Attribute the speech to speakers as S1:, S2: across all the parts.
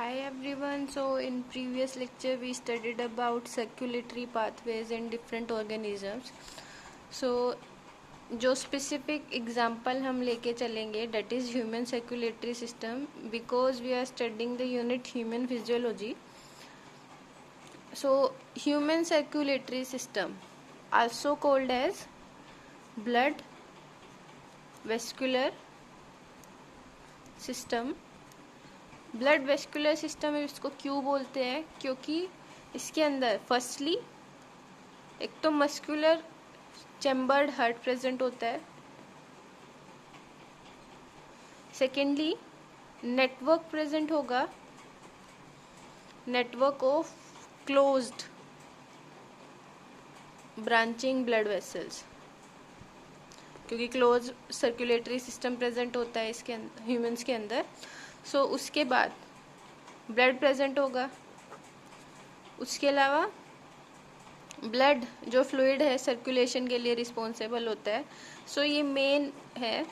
S1: Hi everyone. So in previous lecture we studied about circulatory pathways in different organisms. So जो specific example हम लेके चलेंगे that is human circulatory system because we are studying the unit human physiology. So human circulatory system also called as blood vascular system. Blood vascular system इसको क्यों बोलते हैं? क्योंकि इसके अंदर फर्स्टली एक तो मस्कुलर चैम्बर्ड हार्ट प्रेजेंट होता है, सेकेंडली नेटवर्क प्रेजेंट होगा, network of closed branching blood vessels, क्योंकि क्लोज सर्कुलेटरी सिस्टम प्रेजेंट होता है इसके ह्यूमंस के अंदर. सो उसके बाद ब्लड प्रेजेंट होगा. उसके अलावा ब्लड जो फ्लूइड है सर्कुलेशन के लिए रिस्पॉन्सिबल होता है. सो ये मेन है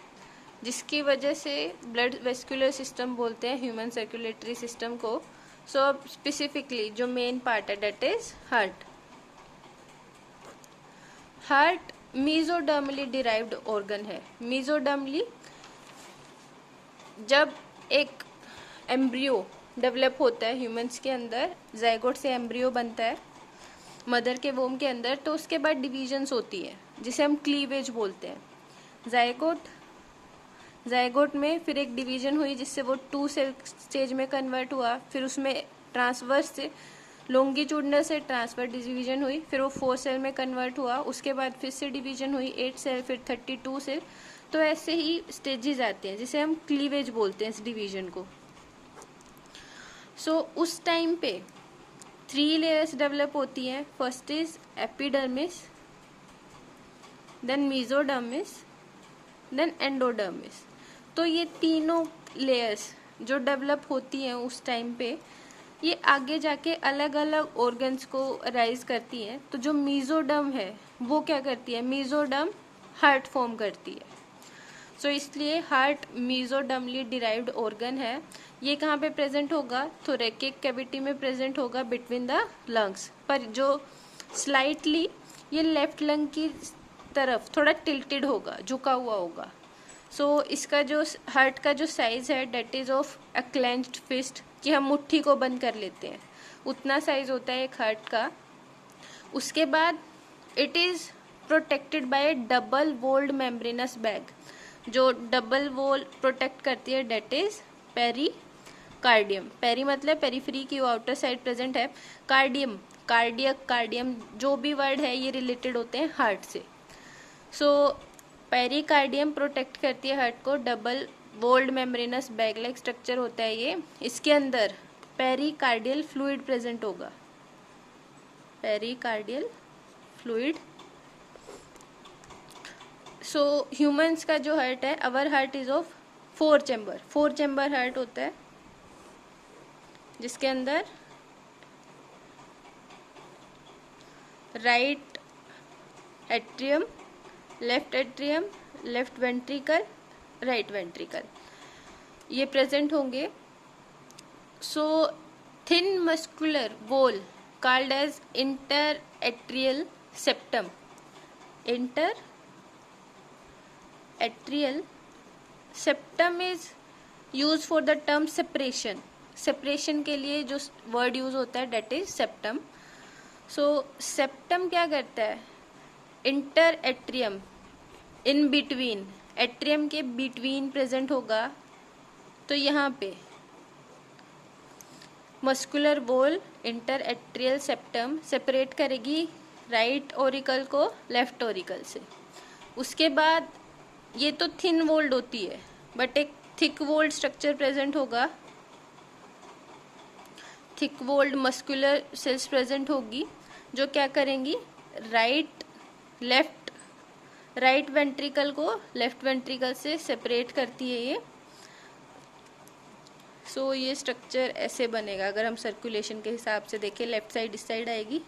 S1: जिसकी वजह से ब्लड वेस्कुलर सिस्टम बोलते हैं ह्यूमन सर्कुलेटरी सिस्टम को. सो अब स्पेसिफिकली जो मेन पार्ट है that is heart. Heart mesodermally derived organ है. मीजोडर्मली जब एक एम्ब्रियो डेवलप होता है ह्यूमंस के अंदर, जाइगोट से एम्ब्रियो बनता है मदर के वोम के अंदर, तो उसके बाद डिविजन्स होती है जिसे हम क्लीवेज बोलते हैं. जाइगोट में फिर एक डिवीजन हुई जिससे वो 2 सेल स्टेज में कन्वर्ट हुआ. फिर उसमें ट्रांसवर्स से लॉन्गिट्यूडनल से ट्रांसफर डिवीजन हुई. फिर वो 4 सेल में कन्वर्ट हुआ. उसके बाद फिर से डिवीजन हुई 8 सेल, फिर 32 सेल. तो ऐसे ही स्टेजेस आते हैं जिसे हम क्लीवेज बोलते हैं इस डिवीजन को. सो उस टाइम पे 3 लेयर्स डेवलप होती हैं. First is epidermis, then mesodermis, then endodermis. तो ये तीनों लेयर्स जो डेवलप होती हैं उस टाइम पे, ये आगे जाके अलग अलग ऑर्गन्स को राइज करती हैं. तो जो मीजोडर्म है वो क्या करती है? मीजोडर्म हार्ट फॉर्म करती है. सो इसलिए हार्ट मीजोडर्मली डिराइव्ड ऑर्गन है. ये कहाँ पे प्रेजेंट होगा? थोरैकिक कैविटी में प्रेजेंट होगा बिटवीन द लंग्स. पर जो स्लाइटली ये लेफ्ट लंग की तरफ थोड़ा टिल्टेड होगा, झुका हुआ होगा. सो इसका जो हार्ट का जो साइज है that is of a clenched fist, कि हम मुट्ठी को बंद कर लेते हैं उतना साइज होता है एक हार्ट का. उसके बाद it is protected by double walled membranous bag. जो डबल वॉल प्रोटेक्ट करती है डेट इज पेरिकार्डियम. पेरी मतलब पेरीफ्री की आउटर साइड प्रेजेंट है. कार्डियम कार्डियक कार्डियम जो भी वर्ड है ये रिलेटेड होते हैं हार्ट से. सो पेरिकार्डियम प्रोटेक्ट करती है हार्ट को. Double walled membranous bag like structure होता है ये. इसके अंदर पेरिकार्डियल फ्लूइड प्रेजेंट होगा. Pericardial fluid. सो ह्यूमंस का जो हार्ट है, our heart is of 4 chamber heart होता है जिसके अंदर right atrium, left ventricle, right ventricle ये प्रेजेंट होंगे. So thin muscular wall called as inter atrial septum. Inter atrial septum is use for the term separation. Separation के लिए जो word use होता है that is septum. So septum क्या करता है? Inter atrium in between, atrium के between present होगा. तो यहाँ पे muscular wall inter atrial septum separate करेगी राइट ऑरिकल को लेफ्ट ऑरिकल से. उसके बाद ये तो थिन वोल्ड होती है बट एक थिक वोल्ड स्ट्रक्चर प्रेजेंट होगा. थिक वोल्ड मस्कुलर सेल्स प्रेजेंट होगी जो क्या करेंगी? राइट वेंट्रिकल को लेफ्ट वेंट्रिकल से सेपरेट करती है ये. सो ये स्ट्रक्चर ऐसे बनेगा. अगर हम सर्कुलेशन के हिसाब से देखें, लेफ्ट साइड इस साइड आएगी,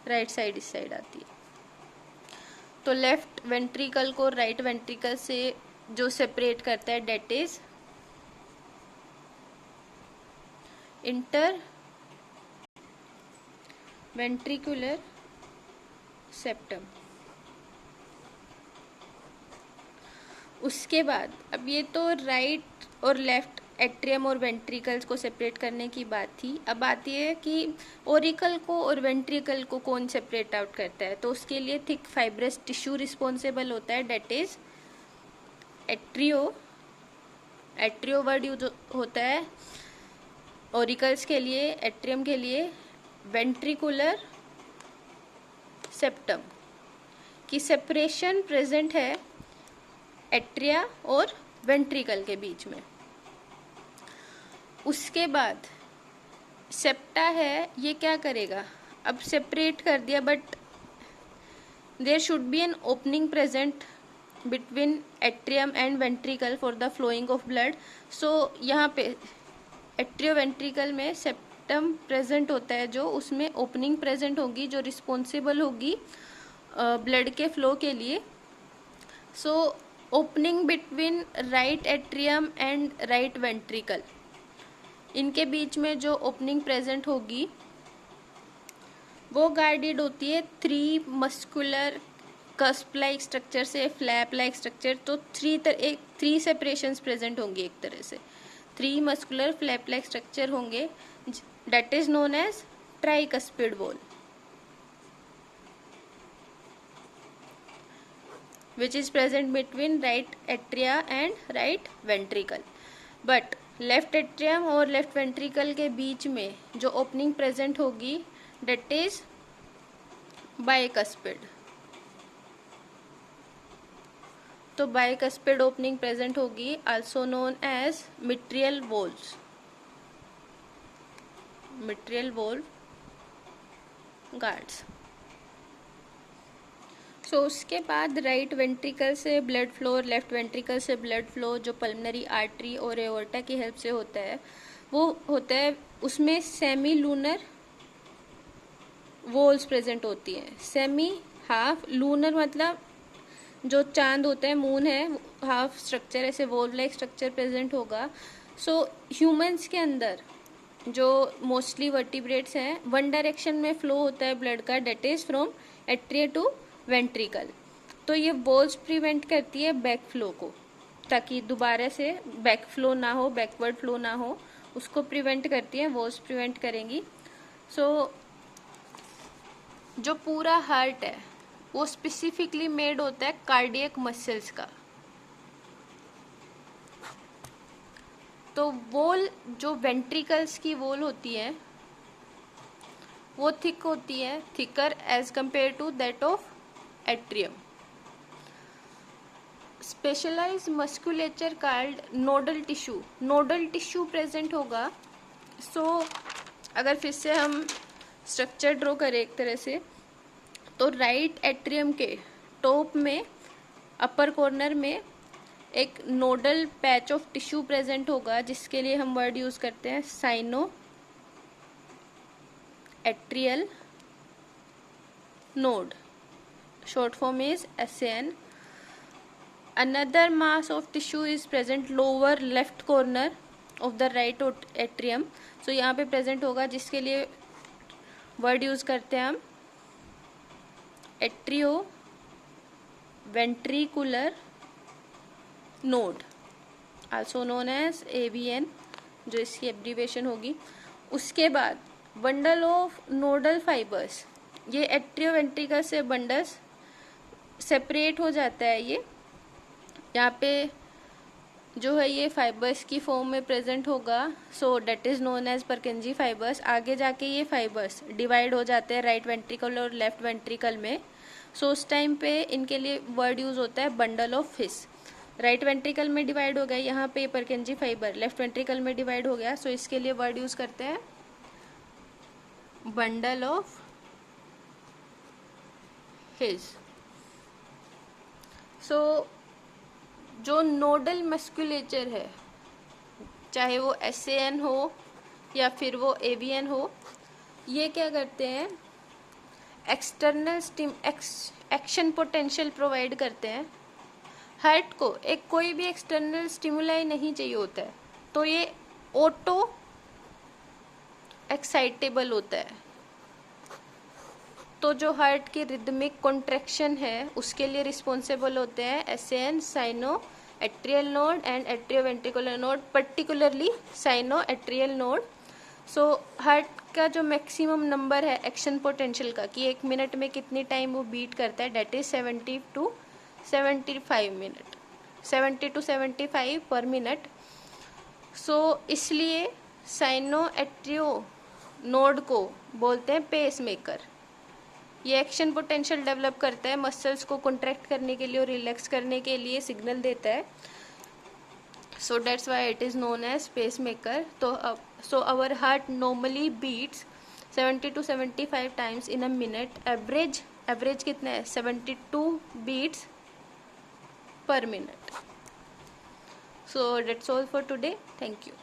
S1: राइट साइड इस साइड आती है. तो लेफ्ट वेंट्रिकल को राइट वेंट्रिकल से जो सेपरेट करता है that is inter ventricular septum. उसके बाद अब ये तो राइट और लेफ्ट एट्रियम और वेंट्रिकल्स को सेपरेट करने की बात थी। अब आती है कि ओरिकल को और वेंट्रिकल को कौन सेपरेट आउट करता है। तो उसके लिए थिक फाइब्रस टिश्यू रिस्पॉन्सिबल होता है, that is atrio. Atrio word use होता है ओरिकल्स के लिए, एट्रियम के लिए वेंट्रिकुलर सेप्टम की सेपरेशन प्रेजेंट है एट्रिया और वेंट्रिकल के बीच में। उसके बाद सेप्टा है, ये क्या करेगा, अब सेपरेट कर दिया but there should be an opening present between atrium and ventricle for the flowing of blood. So यहाँ पे एट्रियो वेंट्रिकल में सेप्टम प्रेजेंट होता है, जो उसमें ओपनिंग प्रेजेंट होगी जो रिस्पॉन्सिबल होगी ब्लड के फ्लो के लिए। So opening between right atrium and right ventricle, इनके बीच में जो ओपनिंग प्रेजेंट होगी वो गार्डेड होती है 3 मस्कुलर कस्प लाइक स्ट्रक्चर से, फ्लैप लाइक स्ट्रक्चर। तो 3 सेपरेशंस प्रेजेंट होंगी एक तरह से, 3 मस्कुलर फ्लैप लाइक स्ट्रक्चर होंगे, that is known as tricuspid valve, which is present between right atria and right ventricle. But left atrium और left ventricle के बीच में जो opening present होगी that is bicuspid। तो bicuspid opening present होगी, also known as mitral valves, mitral valve guards। सो उसके बाद राइट वेंट्रिकल से ब्लड फ्लो और लेफ्ट वेंट्रिकल से ब्लड फ्लो जो पल्मनरी आर्टरी और एओर्टा की हेल्प से होता है वो होता है, उसमें सेमी लूनर वॉल्स प्रेजेंट होती हैं। सेमी हाफ, लूनर मतलब जो चांद होता है, मून है, हाफ स्ट्रक्चर ऐसे वॉल्व लाइक स्ट्रक्चर प्रेजेंट होगा। सो ह्यूमंस के अंदर जो मोस्टली वर्टिब्रेट्स हैं, वन डायरेक्शन में फ्लो होता है ब्लड का, that is from atria to ventricle. तो ये वॉल्स प्रिवेंट करती है बैक फ्लो को, ताकि दोबारा से बैक फ्लो ना हो, बैकवर्ड फ्लो ना हो, उसको प्रिवेंट करती है, वॉल्स प्रिवेंट करेंगी। सो जो पूरा हार्ट है वो स्पेसिफिकली मेड होता है कार्डियक मसल्स का। तो वॉल जो वेंट्रिकल्स की वॉल होती है वो थिक होती है, thicker as compare to that of atrium. Specialized musculature called nodal tissue, nodal tissue present होगा। सो अगर फिर से हम स्ट्रक्चर ड्रॉ करें एक तरह से, तो राइट एट्रियम के टॉप में अपर कॉर्नर में एक nodal patch of tissue present होगा, जिसके लिए हम वर्ड यूज करते हैं cyano atrial node, short form is SAN। Another mass of tissue is present lower left corner of the right atrium। so यहाँ पे present होगा, जिसके लिए word use करते हैं हम atrio ventricular node, also known as AVN, जो इसकी एब्रीवेशन होगी। उसके बाद बंडल ऑफ नोडल फाइबर्स, ये एट्रियो वेंट्रिकल से बंडल्स सेपरेट हो जाता है। ये यहाँ पे जो है ये फाइबर्स की फॉर्म में प्रेजेंट होगा, so that is known as Purkinje fibres. आगे जाके ये फाइबर्स डिवाइड हो जाते हैं राइट वेंट्रिकल और लेफ्ट वेंट्रिकल में। सो उस टाइम पे इनके लिए वर्ड यूज होता है bundle of fish. Right ventricle में डिवाइड हो गया, यहाँ पे परकिंजी फाइबर लेफ्ट वेंट्रिकल में डिवाइड हो गया, सो इसके लिए वर्ड यूज करते हैं बंडल ऑफ हिज। सो जो नोडल मस्कुलेचर है, चाहे वो SAN हो या फिर वो AVN हो, ये क्या करते हैं, एक्सटर्नल एक्शन पोटेंशियल प्रोवाइड करते हैं। हार्ट को एक कोई भी एक्सटर्नल स्टिमुलाई नहीं चाहिए होता है, तो ये ऑटो एक्साइटेबल होता है, तो जो हार्ट की रिदमिक कॉन्ट्रैक्शन है उसके लिए रिस्पॉन्सिबल होते हैं SN, sino atrial node and atrioventricular node, particularly sino atrial node. So heart का जो मैक्सिमम नंबर है एक्शन पोटेंशियल का, कि 1 मिनट में कितनी टाइम वो बीट करता है, that is 70 to 75 minute, 70 to 75 पर मिनट। सो इसलिए साइनो एट्रियो नोड को बोलते हैं पेस मेकर। ये एक्शन पोटेंशियल डेवलप करता है, मसल्स को कॉन्ट्रैक्ट करने के लिए और रिलैक्स करने के लिए सिग्नल देता है। So that's why it is known as pace maker. तो our heart normally beats 70 to 75 times in a minute. Average कितना है, 72 beats per minute. So that's all for today, thank you.